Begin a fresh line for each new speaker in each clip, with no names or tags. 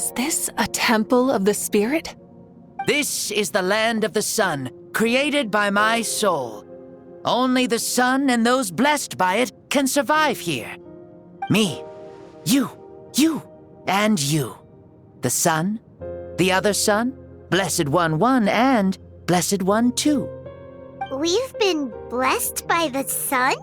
Is this a temple of the spirit?
This is the land of the sun, created by my soul. Only the sun and those blessed by it can survive here. Me, you, and you. The sun, the other sun, Blessed One 1, and Blessed One 2.
We've been blessed by the sun?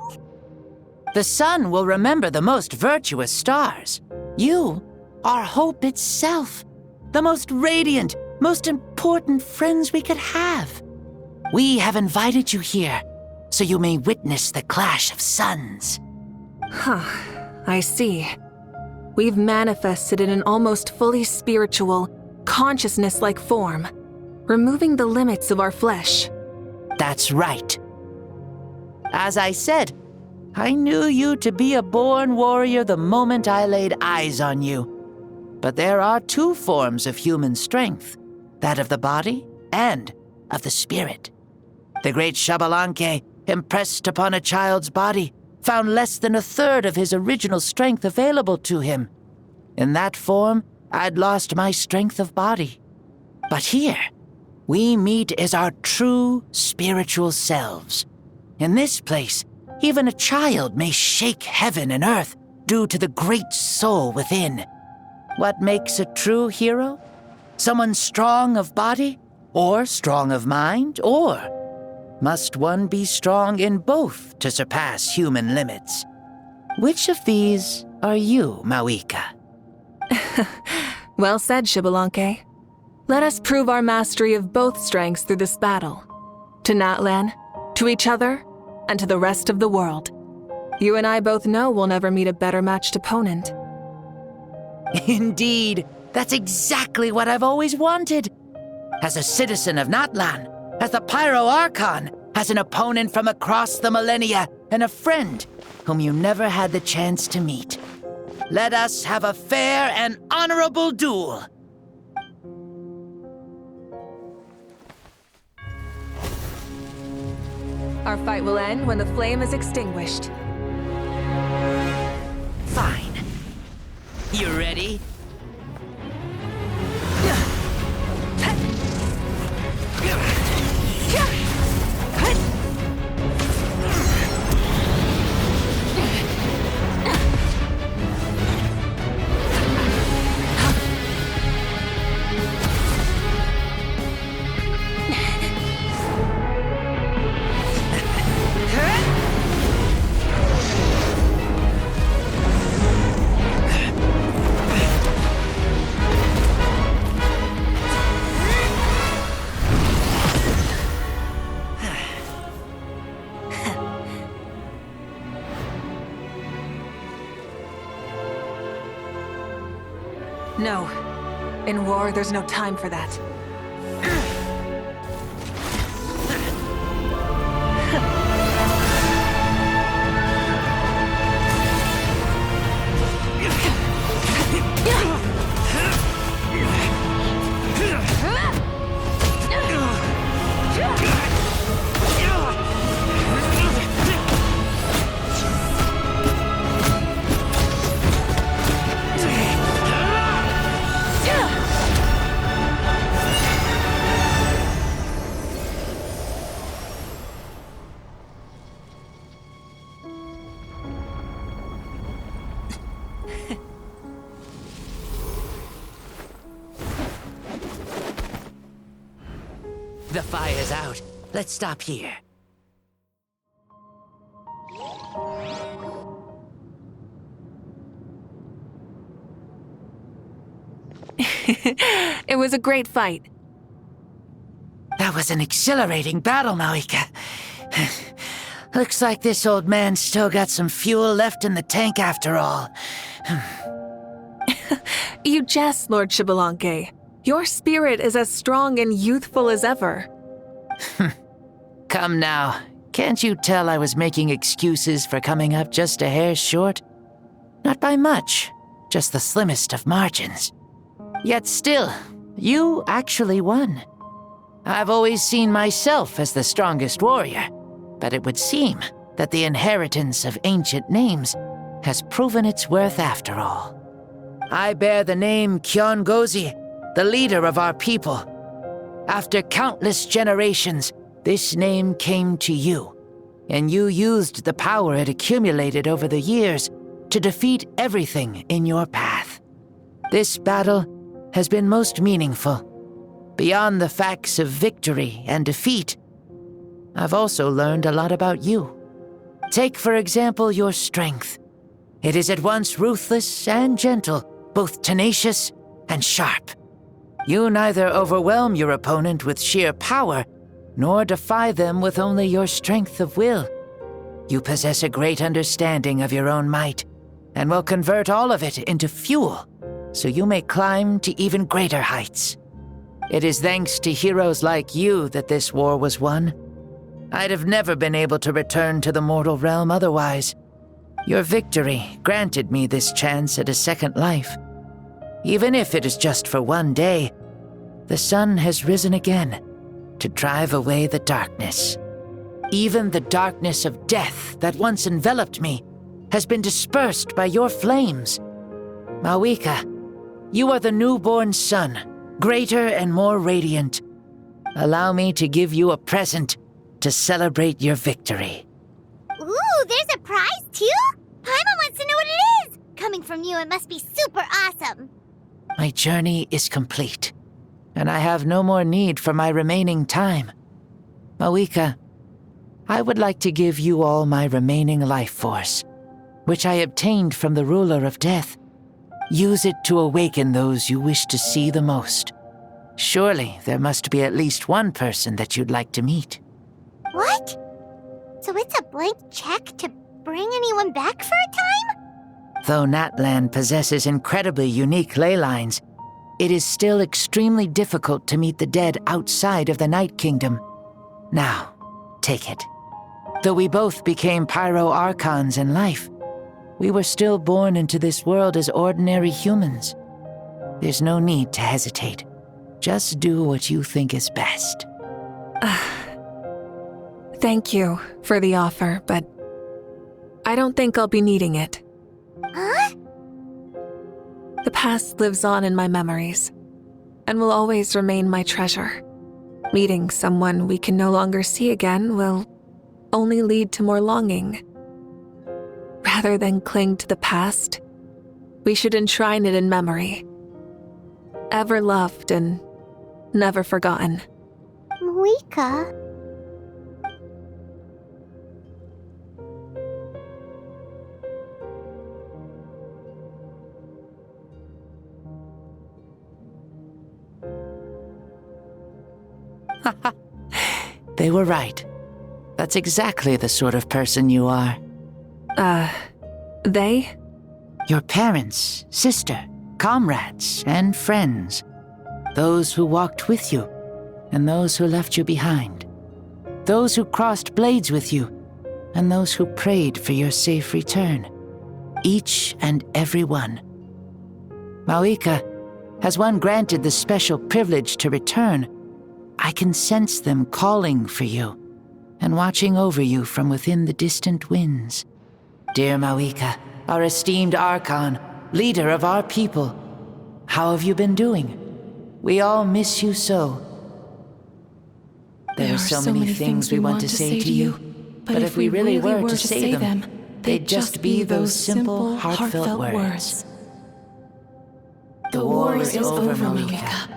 The sun will remember the most virtuous stars. You are hope itself, the most radiant, most important friends we could have. We have invited you here, so you may witness the clash of suns.
I see. We've manifested in an almost fully spiritual, consciousness-like form, removing the limits of our flesh.
That's right. As I said, I knew you to be a born warrior the moment I laid eyes on you. But there are two forms of human strength, that of the body and of the spirit. The great Xbalanque, impressed upon a child's body, found less than a third of his original strength available to him. In that form, I'd lost my strength of body. But here, we meet as our true spiritual selves. In this place, even a child may shake heaven and earth due to the great soul within. What makes a true hero? Someone strong of body, or strong of mind, or must one be strong in both to surpass human limits? Which of these are you, Mawika?
Well said, Xbalanque. Let us prove our mastery of both strengths through this battle. To Natlan, to each other, and to the rest of the world. You and I both know we'll never meet a better matched opponent.
Indeed, that's exactly what I've always wanted. As a citizen of Natlan, as the Pyro Archon, as an opponent from across the millennia, and a friend whom you never had the chance to meet. Let us have a fair and honorable duel.
Our fight will end when the flame is extinguished.
Fine. You ready?
No. In war, there's no time for that.
The fire's out. Let's stop here.
It was a great fight.
That was an exhilarating battle, Mawika. Looks like this old man's still got some fuel left in the tank after all.
You jest, Lord Xbalanque. Your spirit is as strong and youthful as ever.
Come now. Can't you tell I was making excuses for coming up just a hair short? Not by much, just the slimmest of margins. Yet still, you actually won. I've always seen myself as the strongest warrior, but it would seem that the inheritance of ancient names has proven its worth after all. I bear the name Kiongozi, the leader of our people. After countless generations, this name came to you, and you used the power it accumulated over the years to defeat everything in your path. This battle has been most meaningful. Beyond the facts of victory and defeat, I've also learned a lot about you. Take, for example, your strength. It is at once ruthless and gentle, both tenacious and sharp. You neither overwhelm your opponent with sheer power, nor defy them with only your strength of will. You possess a great understanding of your own might, and will convert all of it into fuel, so you may climb to even greater heights. It is thanks to heroes like you that this war was won. I'd have never been able to return to the mortal realm otherwise. Your victory granted me this chance at a second life. Even if it is just for one day, the sun has risen again to drive away the darkness. Even the darkness of death that once enveloped me has been dispersed by your flames. Mawika, you are the newborn sun, greater and more radiant. Allow me to give you a present to celebrate your victory.
Ooh, there's a prize too? Paimon wants to know what it is! Coming from you, it must be super awesome.
My journey is complete, and I have no more need for my remaining time. Mawika, I would like to give you all my remaining life force, which I obtained from the ruler of death. Use it to awaken those you wish to see the most. Surely there must be at least one person that you'd like to meet.
What? So it's a blank check to bring anyone back for a time?
Though Natlan possesses incredibly unique ley lines, it is still extremely difficult to meet the dead outside of the Night Kingdom. Now, take it. Though we both became Pyro-Archons in life, we were still born into this world as ordinary humans. There's no need to hesitate. Just do what you think is best.
Thank you for the offer, but I don't think I'll be needing it.
Huh?
The past lives on in my memories, and will always remain my treasure. Meeting someone we can no longer see again will only lead to more longing. Rather than cling to the past, we should enshrine it in memory. Ever loved and never forgotten.
Mawika?
They were right. That's exactly the sort of person you are.
They?
Your parents, sister, comrades, and friends. Those who walked with you, and those who left you behind. Those who crossed blades with you, and those who prayed for your safe return. Each and every one. Mawika, as one granted the special privilege to return, I can sense them calling for you, and watching over you from within the distant winds. Dear Mawika, our esteemed Archon, leader of our people, how have you been doing? We all miss you so. There are so many things we want to say to you, but if we really were to say them, they'd just be those simple, heartfelt words. The war is over, Mawika.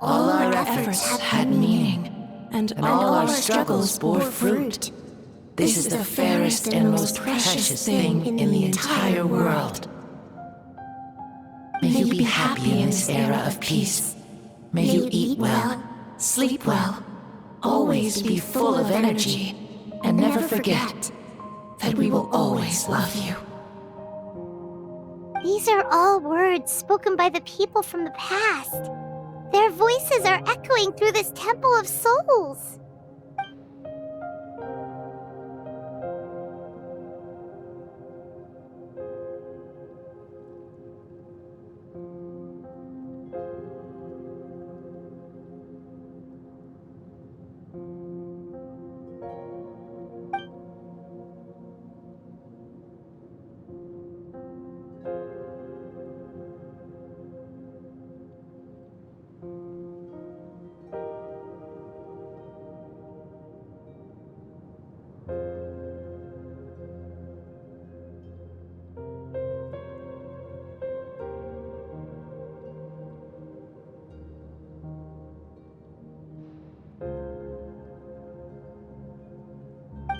All our efforts had meaning, and all our struggles bore fruit. This is the fairest and most precious thing in the entire world. May you be happy in this era of peace. May you eat well, sleep well, always be full of energy, and never forget that we will always love you.
These are all words spoken by the people from the past. Their voices are echoing through this Temple of Souls.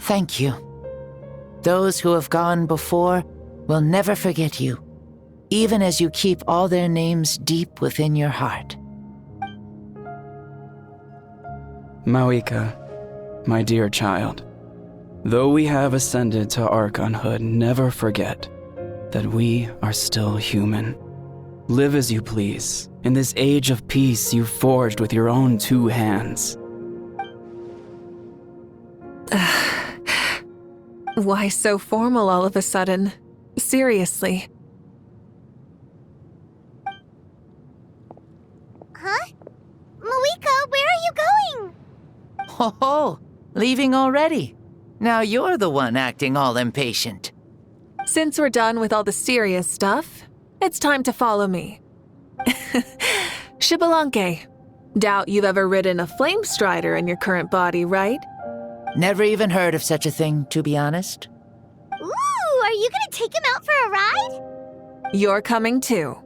thank you. Those who have gone before will never forget you, even as you keep all their names deep within your heart.
Mawika, my dear child, though we have ascended to Archonhood, never forget that we are still human. Live as you please, in this age of peace you forged with your own 2 hands.
Why so formal all of a sudden? Seriously.
Huh? Malika, where are you going?
Ho ho! Leaving already? Now you're the one acting all impatient.
Since we're done with all the serious stuff, it's time to follow me. Shibalanke, doubt you've ever ridden a flame strider in your current body, right?
Never even heard of such a thing, to be honest.
Ooh, are you gonna take him out for a ride?
You're coming too.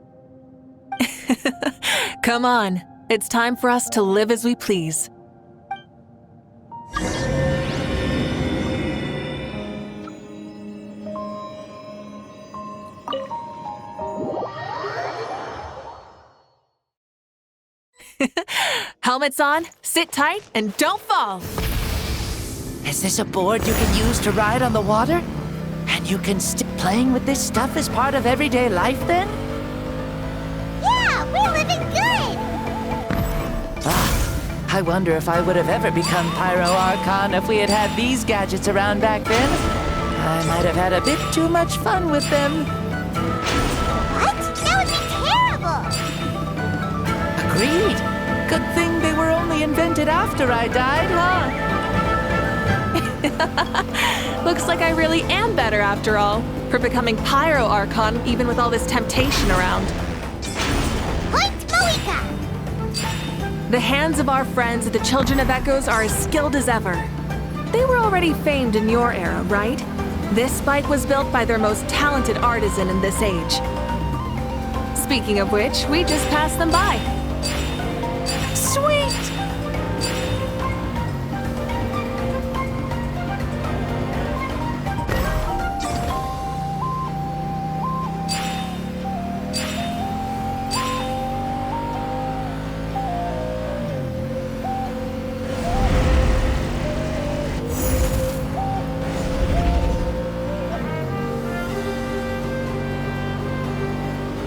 Come on, it's time for us to live as we please. Helmets on, sit tight, and don't fall!
Is this a board you can use to ride on the water? And you can playing with this stuff as part of everyday life then?
Yeah, we're living good!
I wonder if I would have ever become Pyro Archon if we had had these gadgets around back then. I might have had a bit too much fun with them.
What? That would be terrible!
Agreed. Good thing they were only invented after I died, huh?
Looks like I really am better after all, for becoming Pyro Archon even with all this temptation around.
Point Malika!
The hands of our friends at the Children of Echoes are as skilled as ever. They were already famed in your era, right? This bike was built by their most talented artisan in this age. Speaking of which, we just passed them by. Sweet!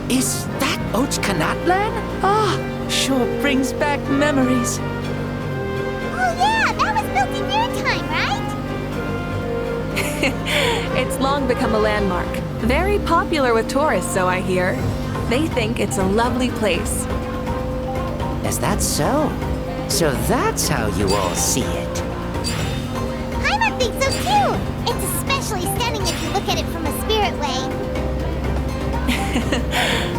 Is that Ochkanatlan? Ah, sure brings back memories.
Oh yeah, that was built in your time, right?
It's long become a landmark. Very popular with tourists, so I hear. They think it's a lovely place.
Is that so? So that's how you all see it.
Paimon thinks so too! It's especially stunning if you look at it from a spirit way.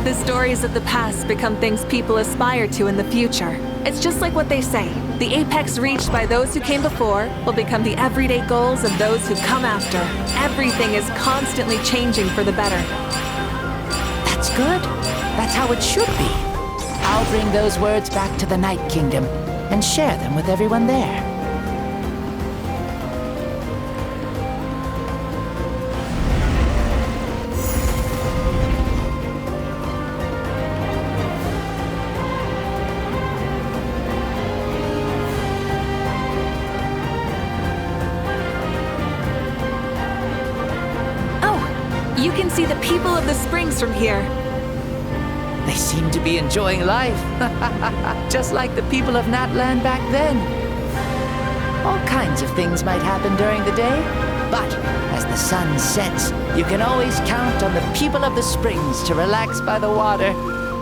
The stories of the past become things people aspire to in the future. It's just like what they say. The apex reached by those who came before will become the everyday goals of those who come after. Everything is constantly changing for the better.
That's good. That's how it should be. I'll bring those words back to the Night Kingdom and share them with everyone there.
You can see the people of the springs from here.
They seem to be enjoying life, just like the people of Natland back then. All kinds of things might happen during the day, but as the sun sets, you can always count on the people of the springs to relax by the water,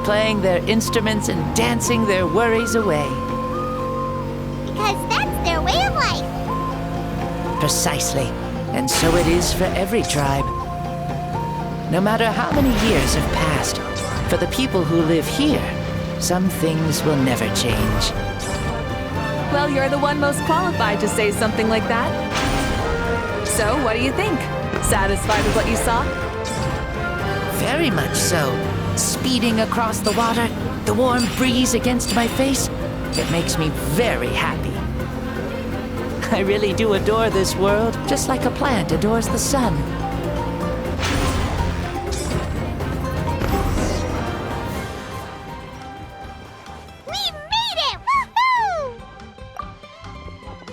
playing their instruments and dancing their worries away.
Because that's their way of life.
Precisely, and so it is for every tribe. No matter how many years have passed, for the people who live here, some things will never change.
Well, you're the one most qualified to say something like that. So, what do you think? Satisfied with what you saw?
Very much so. Speeding across the water, the warm breeze against my face, it makes me very happy. I really do adore this world, just like a plant adores the sun.
We made it! Woohoo!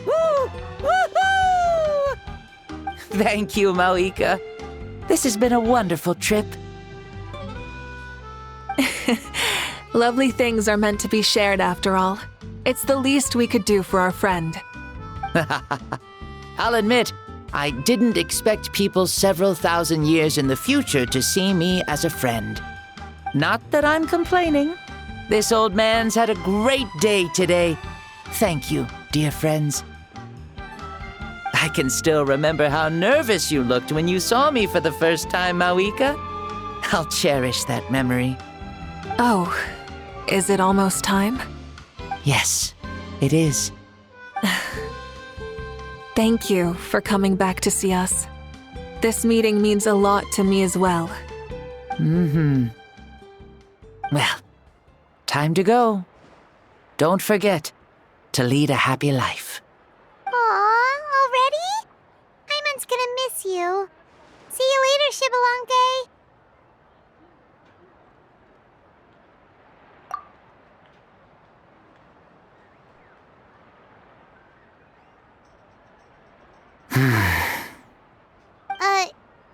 Woo! Woohoo! Thank you, Mauika. This has been a wonderful trip.
Lovely things are meant to be shared after all. It's the least we could do for our friend.
I'll admit, I didn't expect people several thousand years in the future to see me as a friend. Not that I'm complaining. This old man's had a great day today. Thank you, dear friends. I can still remember how nervous you looked when you saw me for the first time, Mauika. I'll cherish that memory.
Oh, is it almost time?
Yes, it is.
Thank you for coming back to see us. This meeting means a lot to me as well.
Well, time to go. Don't forget to lead a happy life.
Aw, already? Paimon's gonna miss you. See you later, Shibalonke.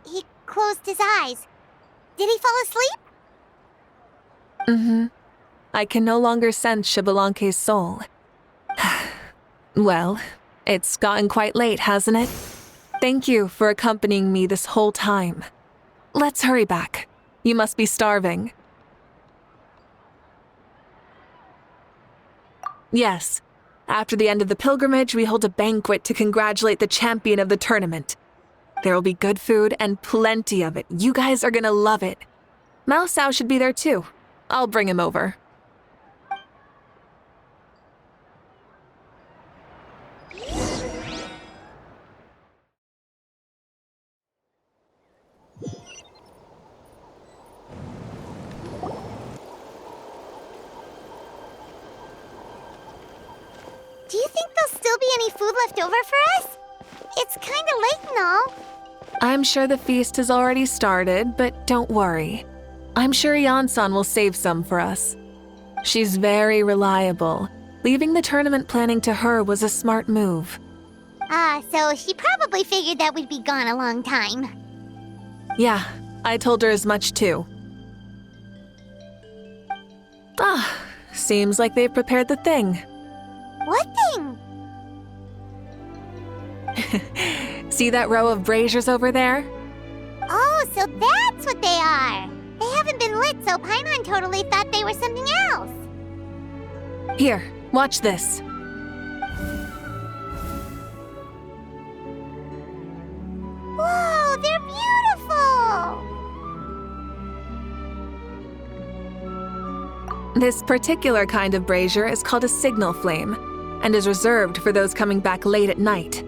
He closed his eyes. Did he fall asleep?
I can no longer sense Shibalonke's soul. Well, it's gotten quite late, hasn't it? Thank you for accompanying me this whole time. Let's hurry back. You must be starving. Yes. After the end of the pilgrimage, we hold a banquet to congratulate the champion of the tournament. There will be good food and plenty of it. You guys are gonna love it. Mao Sao should be there too. I'll bring him over.
Do you think there'll still be any food left over for us? It's kinda late and all.
I'm sure the feast has already started, but don't worry. I'm sure Yan-san will save some for us. She's very reliable. Leaving the tournament planning to her was a smart move.
So she probably figured that we'd be gone a long time.
Yeah, I told her as much too. Seems like they've prepared the thing.
What thing?
See that row of braziers over there?
Oh, so that's what they are. They haven't been lit, so Paimon totally thought they were something else.
Here, watch this.
Whoa, they're beautiful!
This particular kind of brazier is called a signal flame and is reserved for those coming back late at night.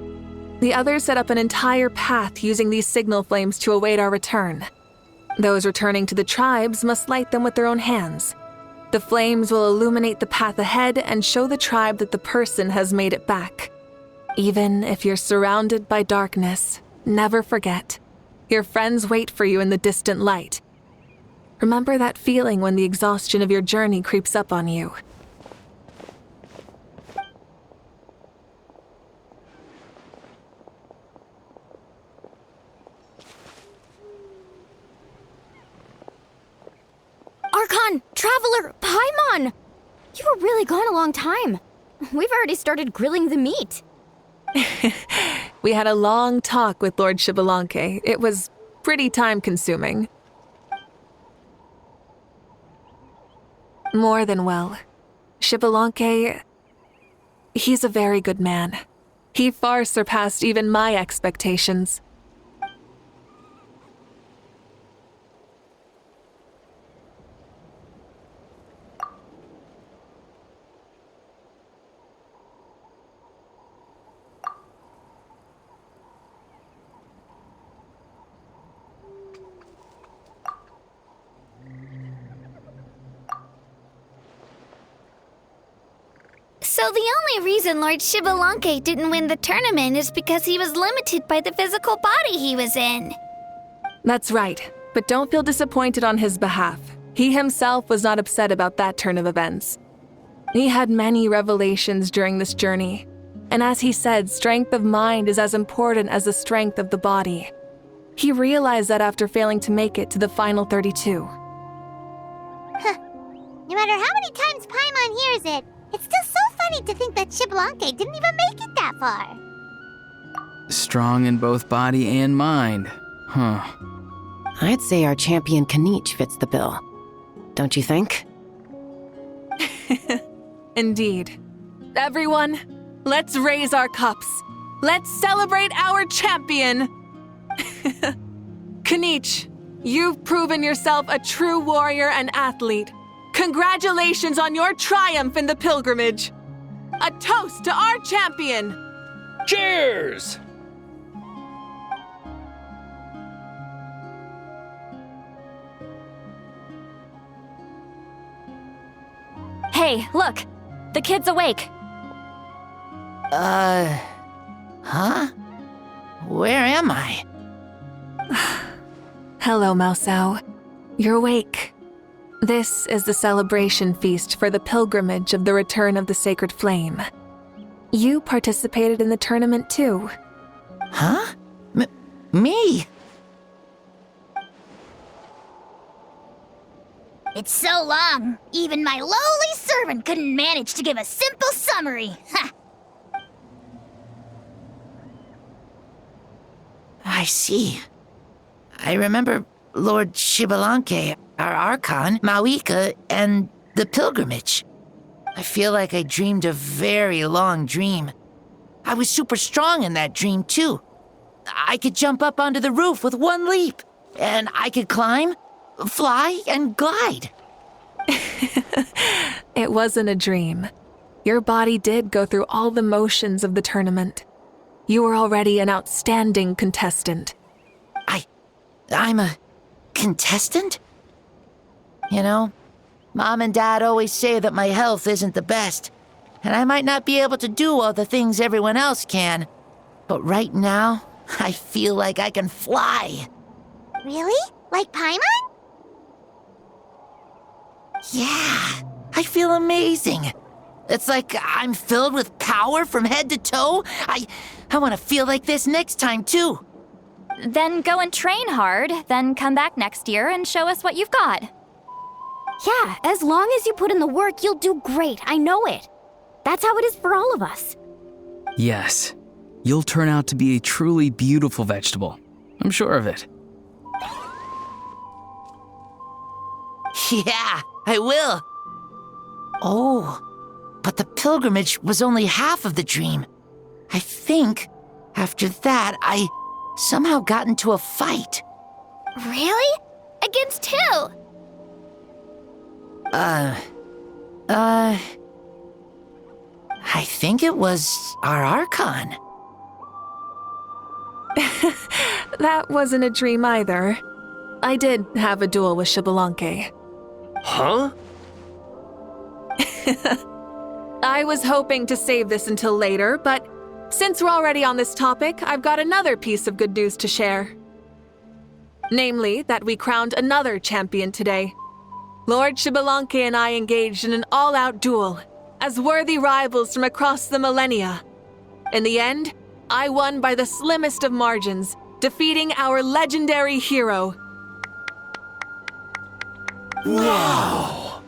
The others set up an entire path using these signal flames to await our return. Those returning to the tribes must light them with their own hands. The flames will illuminate the path ahead and show the tribe that the person has made it back. Even if you're surrounded by darkness, never forget. Your friends wait for you in the distant light. Remember that feeling when the exhaustion of your journey creeps up on you.
Archon! Traveler! Paimon! You were really gone a long time. We've already started grilling the meat.
We had a long talk with Lord Shibalonke. It was pretty time-consuming. More than well. Shibalonke, he's a very good man. He far surpassed even my expectations.
So the only reason Lord Shibalanke didn't win the tournament is because he was limited by the physical body he was in.
That's right, but don't feel disappointed on his behalf. He himself was not upset about that turn of events. He had many revelations during this journey, and as he said, strength of mind is as important as the strength of the body. He realized that after failing to make it to the final 32.
No matter how many times Paimon hears it, it's still so funny to think that Shibalanke didn't even make it that far.
Strong in both body and mind. Huh.
I'd say our champion Kanich fits the bill. Don't you think?
Indeed. Everyone, let's raise our cups. Let's celebrate our champion! Kanich, you've proven yourself a true warrior and athlete. Congratulations on your triumph in the pilgrimage. A toast to our champion!
Cheers!
Hey, look! The kid's awake.
Huh? Where am I?
Hello, Maosao. You're awake. This is the celebration feast for the pilgrimage of the return of the sacred flame. You participated in the tournament too.
Huh? Me?
It's so long, even my lowly servant couldn't manage to give a simple summary. Ha!
I see. I remember Lord Shibalanke, our Archon, Mawika, and the pilgrimage. I feel like I dreamed a very long dream. I was super strong in that dream, too. I could jump up onto the roof with one leap, and I could climb, fly, and glide.
It wasn't a dream. Your body did go through all the motions of the tournament. You were already an outstanding contestant.
I'm a contestant? You know, Mom and Dad always say that my health isn't the best, and I might not be able to do all the things everyone else can. But right now, I feel like I can fly.
Really? Like Paimon?
Yeah, I feel amazing. It's like I'm filled with power from head to toe. I want to feel like this next time, too.
Then go and train hard, then come back next year and show us what you've got. Yeah, as long as you put in the work, you'll do great. I know it. That's how it is for all of us.
Yes. You'll turn out to be a truly beautiful vegetable. I'm sure of it.
Yeah, I will. Oh, but the pilgrimage was only half of the dream. I think after that, I somehow got into a fight.
Really? Against who?
I think it was our Archon.
That wasn't a dream either. I did have a duel with Shibalanke.
Huh?
I was hoping to save this until later, but since we're already on this topic, I've got another piece of good news to share. Namely, that we crowned another champion today. Lord Shibalanke and I engaged in an all-out duel, as worthy rivals from across the millennia. In the end, I won by the slimmest of margins, defeating our legendary hero.
Wow!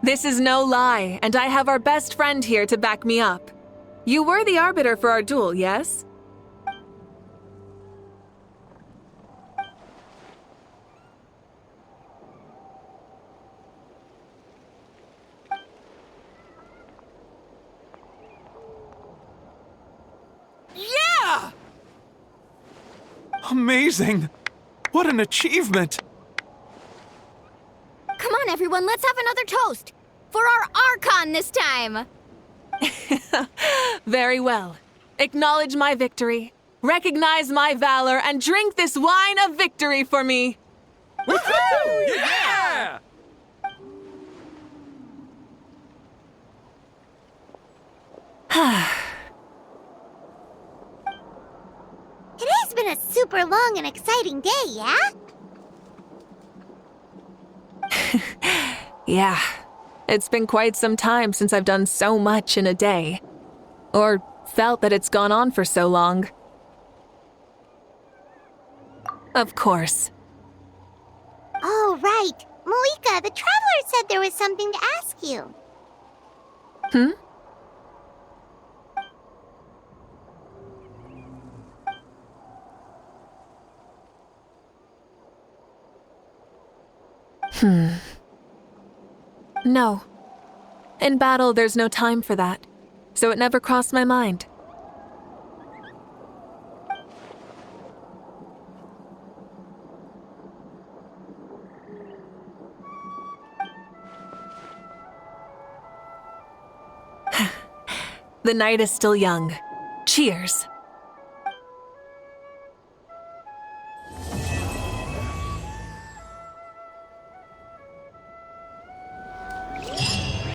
This is no lie, and I have our best friend here to back me up. You were the arbiter for our duel, yes?
Yeah! Amazing! What an achievement!
Come on, everyone, let's have another toast. For our Archon this time.
Very well. Acknowledge my victory, recognize my valor, and drink this wine of victory for me.
Woohoo! Yeah!
Today's been a super long and exciting day, yeah?
Yeah, it's been quite some time since I've done so much in a day. Or felt that it's gone on for so long. Of course.
Oh, right. Moika, the Traveler said there was something to ask you.
Hmm? No. In battle, there's no time for that, so it never crossed my mind. The night is still young. Cheers.